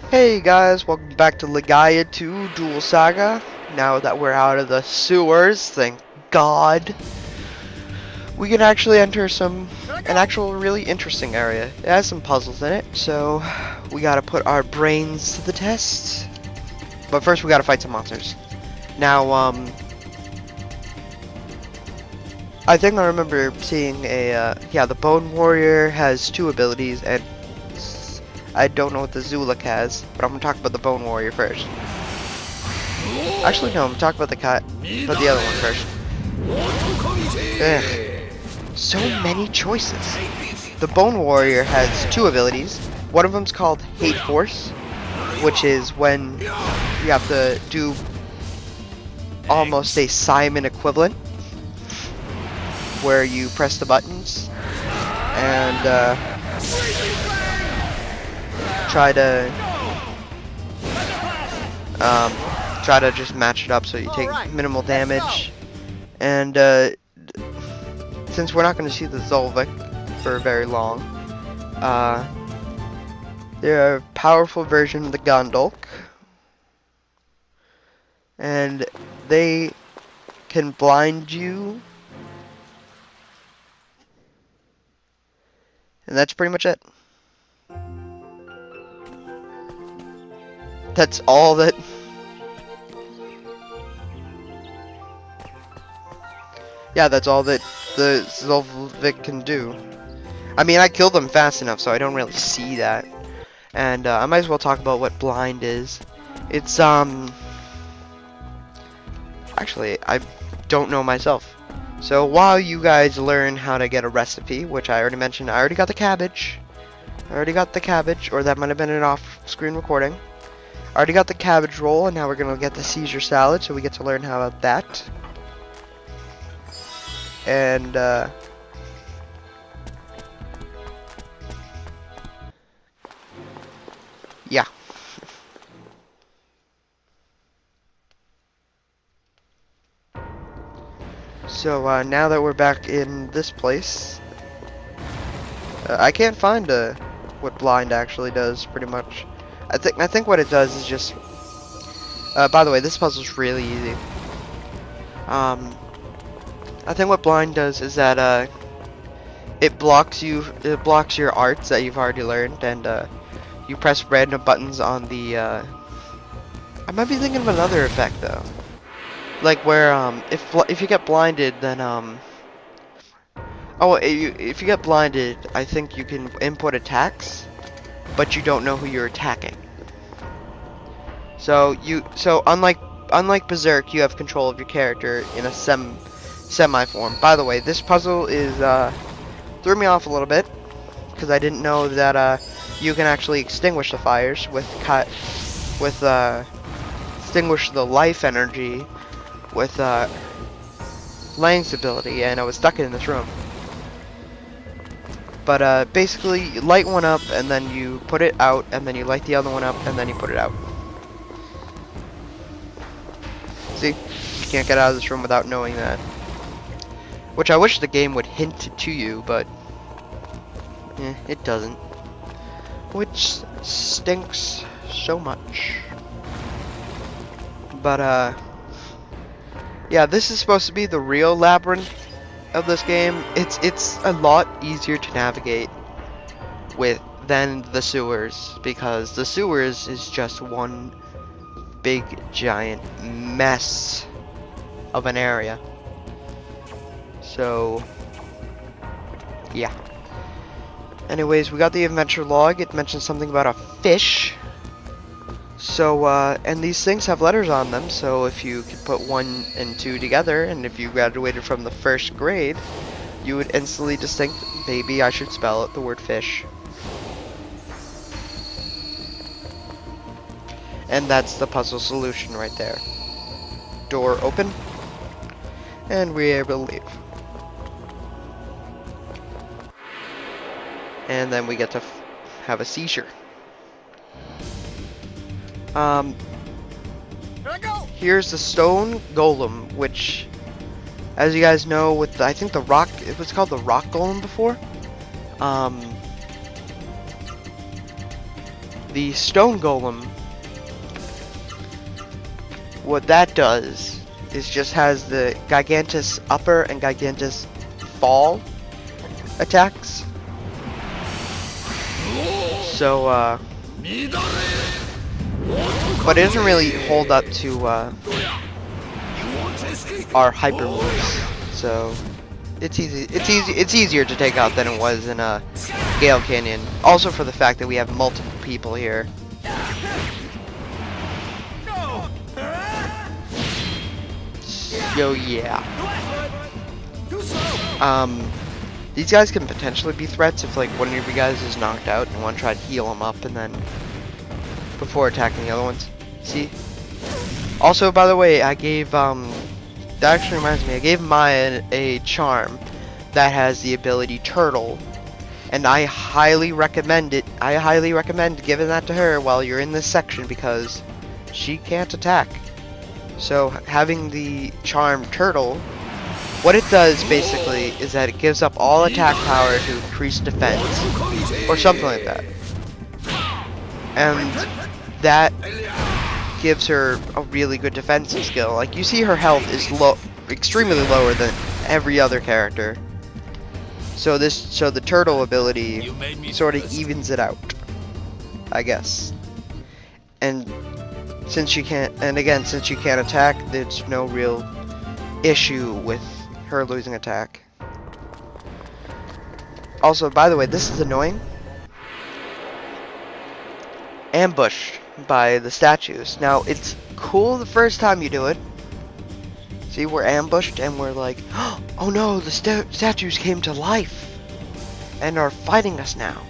Hey guys, welcome back to Legaia 2 Duel Saga. Now that we're out of the sewers, thank God, we can actually enter an actual really interesting area. It has some puzzles in it, so we gotta put our brains to the test. But first we gotta fight some monsters. Now, I think I remember seeing yeah, the Bone Warrior has two abilities, and I don't know what the Zuluk has, but I'm gonna talk about the Bone Warrior first. Actually, no, I'm talking about the other one first. Ugh. So many choices. The Bone Warrior has two abilities. One of them's called Hate Force, which is when you have to do almost a Simon equivalent, where you press the buttons and try to just match it up so you take minimal damage. And since we're not going to see the Zolvik for very long, they're a powerful version of the Gondolk, and they can blind you, and that's pretty much it. That's all that. Yeah, that's all that the Zolvik can do. I mean, I killed them fast enough, so I don't really see that. And I might as well talk about what blind is. It's actually, I don't know myself. So while you guys learn how to get a recipe, which I already mentioned, I already got the cabbage. Or that might have been an off-screen recording. I already got the cabbage roll, and now we're gonna get the Caesar salad, so we get to learn how about that. And yeah. So now that we're back in this place, I can't find what blind actually does. Pretty much, I think what it does is just. By the way, this puzzle's really easy. I think what blind does is that it blocks your arts that you've already learned, and you press random buttons on the. I might be thinking of another effect though, like where if you get blinded, then if you get blinded, I think you can input attacks, but you don't know who you're attacking. So unlike Berserk, you have control of your character in a semi form. By the way, this puzzle is threw me off a little bit because I didn't know that you can actually extinguish the fires with extinguish the life energy with Lang's ability, and I was stuck in this room. But basically, you light one up and then you put it out, and then you light the other one up and then you put it out. See, you can't get out of this room without knowing that. Which I wish the game would hint to you, but it doesn't. Which stinks so much. But yeah, this is supposed to be the real labyrinth of this game. It's a lot easier to navigate than the sewers, because the sewers is just one big giant mess of an area. So yeah. Anyways, we got the adventure log. It mentions something about a fish. So and these things have letters on them, so if you could put 1 and 2 together, and if you graduated from the first grade, you would instantly distinct, maybe I should spell it, the word fish. And that's the puzzle solution right there. Door open, and we're able to leave. And then we get to have a seizure. Here's the stone golem, which, as you guys know, with I think the rock, it was called the rock golem before. The stone golem, what that does is just has the gigantus upper and gigantus fall attacks. So, but it doesn't really hold up to our hyper moves. So it's easier to take out than it was in Gale Canyon. Also for the fact that we have multiple people here. So yeah. These guys can potentially be threats if like one of you guys is knocked out and want to try to heal them up and then before attacking the other ones. See? Also, by the way, I gave that actually reminds me, I gave Maya a charm that has the ability Turtle, and I highly recommend it. I highly recommend giving that to her while you're in this section because she can't attack. So having the charm Turtle, what it does basically is that it gives up all attack power to increase defense or something like that, and that gives her a really good defensive skill. Like you see, her health is extremely lower than every other character. So the turtle ability sort of evens it out, I guess. And since she can't, since she can't attack, there's no real issue with her losing attack. Also, by the way, this is annoying. Ambushed by the statues. Now, it's cool the first time you do it. See, we're ambushed and we're like, oh no, the statues came to life and are fighting us now.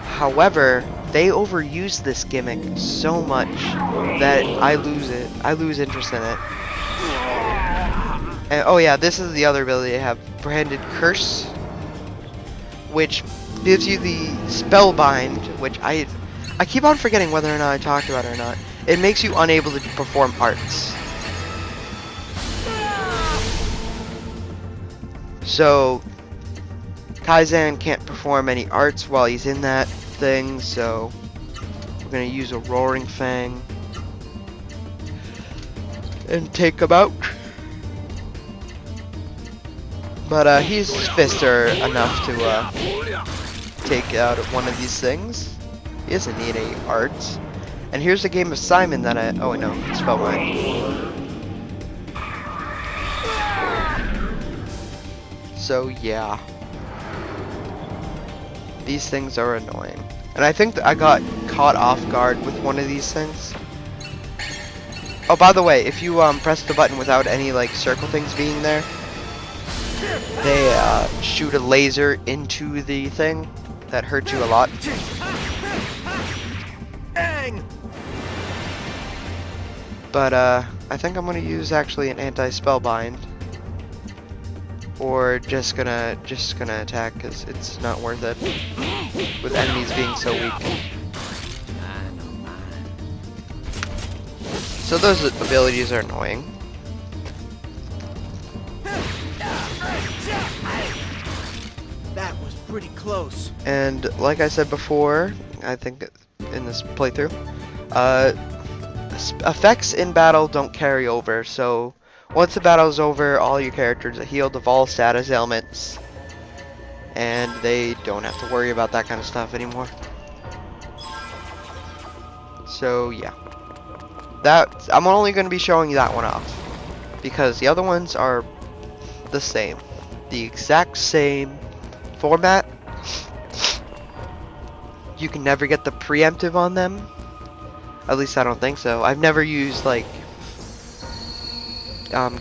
However, they overuse this gimmick so much that I lose interest in it. And oh yeah, this is the other ability I have, Branded Curse, which gives you the Spellbind, which I keep on forgetting whether or not I talked about it or not. It makes you unable to perform arts. So Kaizen can't perform any arts while he's in that thing, so we're gonna use a Roaring Fang and take him out. But his fists are enough to take out one of these things. He doesn't need any arts. And here's a game of Simon that oh no, it's Spellbind. So yeah, these things are annoying, and I think that I got caught off guard with one of these things. Oh, by the way, if you press the button without any like circle things being there, they shoot a laser into the thing that hurts you a lot. But I think I'm gonna use actually an anti-spellbind. Or just gonna attack because it's not worth it with enemies being so weak. So those abilities are annoying. That was pretty close. And like I said before, I think in this playthrough, effects in battle don't carry over. So once the battle's over, all your characters are healed of all status ailments, and they don't have to worry about that kind of stuff anymore. So yeah, I'm only going to be showing you that one off, because the other ones are the same, the exact same format. You can never get the preemptive on them, at least I don't think so. I've never used like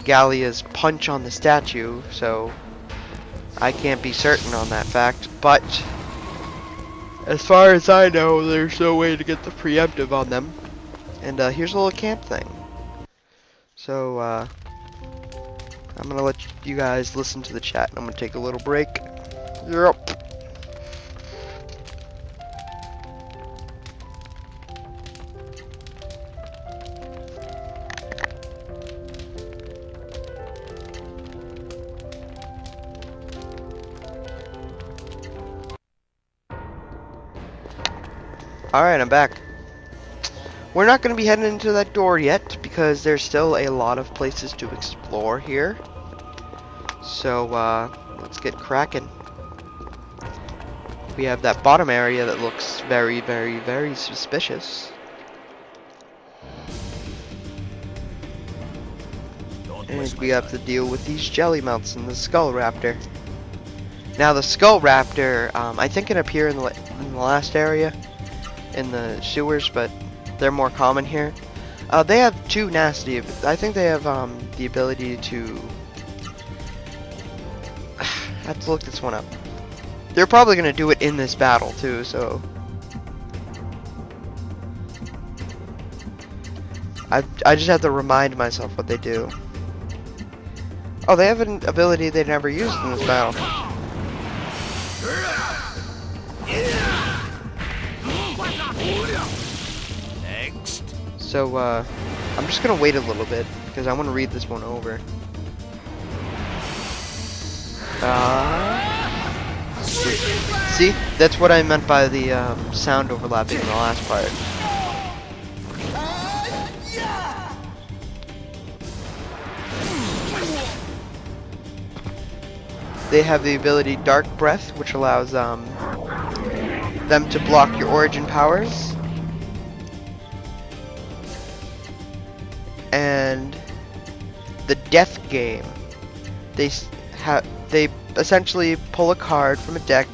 Gallia's punch on the statue, so I can't be certain on that fact, but as far as I know, there's no way to get the preemptive on them. And here's a little camp thing. So I'm gonna let you guys listen to the chat, and I'm gonna take a little break. Yep. Alright, I'm back. We're not going to be heading into that door yet because there's still a lot of places to explore here. So, let's get cracking. We have that bottom area that looks very, very, very suspicious. And we have to deal with these jelly melts and the skull raptor. Now the skull raptor, I think it appeared in the last area, in the sewers, but they're more common here. They have two nasty. I think they have the ability to. I have to look this one up. They're probably gonna do it in this battle too, so. I just have to remind myself what they do. Oh, they have an ability they never used in this battle. Next. So, I'm just gonna wait a little bit because I want to read this one over. See? That's what I meant by the sound overlapping in the last part. They have the ability Dark Breath, which allows them to block your origin powers. And the Death Game. They essentially pull a card from a deck,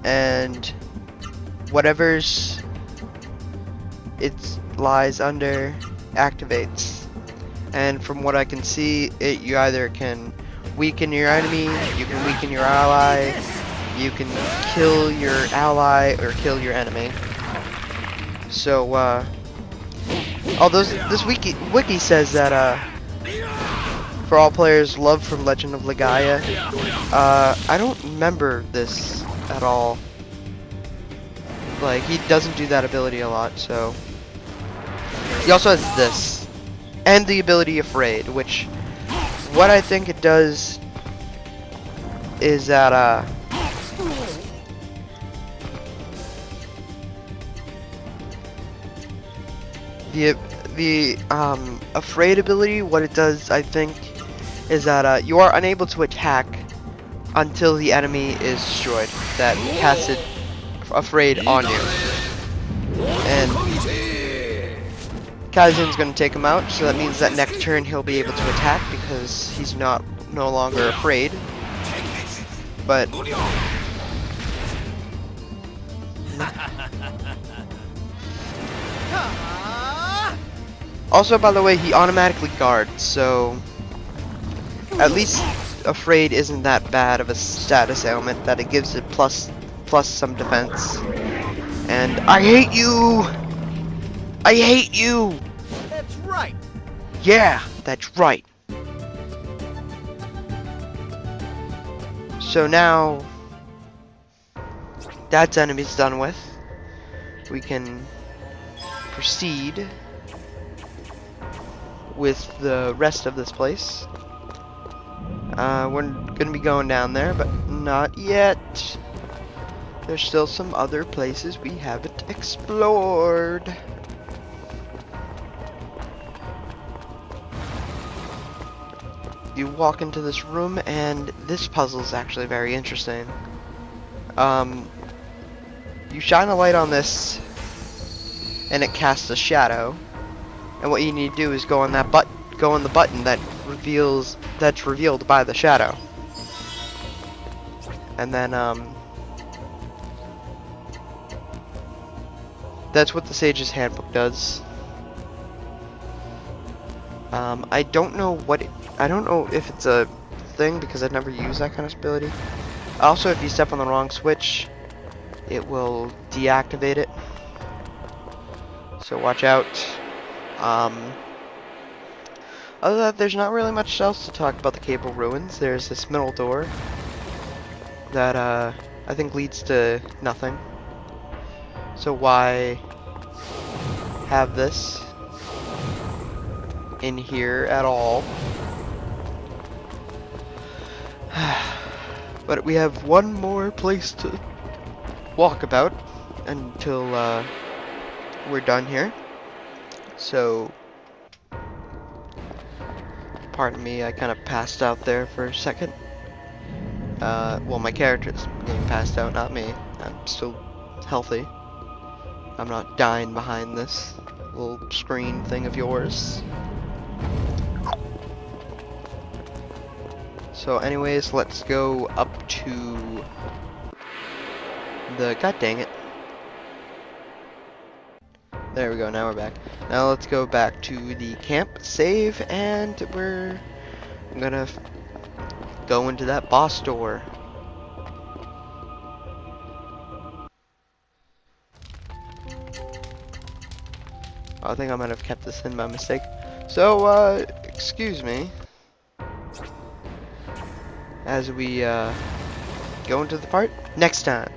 and whatever's it lies under activates. And from what I can see, you either can weaken your enemy, you can weaken your ally, you can kill your ally or kill your enemy. So, although this wiki says that for all players, love from Legend of Legaia. I don't remember this at all. Like, he doesn't do that ability a lot, so. He also has this. And the ability Afraid, which, what I think it does is that, the Afraid ability, what it does, I think, is that you are unable to attack until the enemy is destroyed that casted Afraid on you. And Kaizen's going to take him out, so that means that next turn he'll be able to attack because he's no longer afraid. But also, by the way, he automatically guards, so at least Afraid isn't that bad of a status ailment that it gives it plus some defense. And I hate you! I hate you! That's right. Yeah, that's right. So now that's enemies done with. We can proceed with the rest of this place. We're gonna be going down there, but not yet. There's still some other places we haven't explored. You walk into this room, and this puzzle is actually very interesting. You shine a light on this, and it casts a shadow. And what you need to do is go on the button that's revealed by the shadow. And then that's what the Sage's Handbook does. I don't know if it's a thing because I've never used that kind of ability. Also, if you step on the wrong switch, it will deactivate it. So watch out. Other than that, there's not really much else to talk about the Kabel ruins. There's this middle door that I think leads to nothing. So why have this in here at all? But we have one more place to walkabout until we're done here. So, pardon me, I kind of passed out there for a second. Well, my character's getting passed out, not me. I'm still healthy. I'm not dying behind this little screen thing of yours. So anyways, let's go up to the... God dang it. There we go, now we're back. Now let's go back to the camp, save, and I'm gonna go into that boss door. I think I might have kept this in by mistake. So, excuse me. As we, go into the part next time.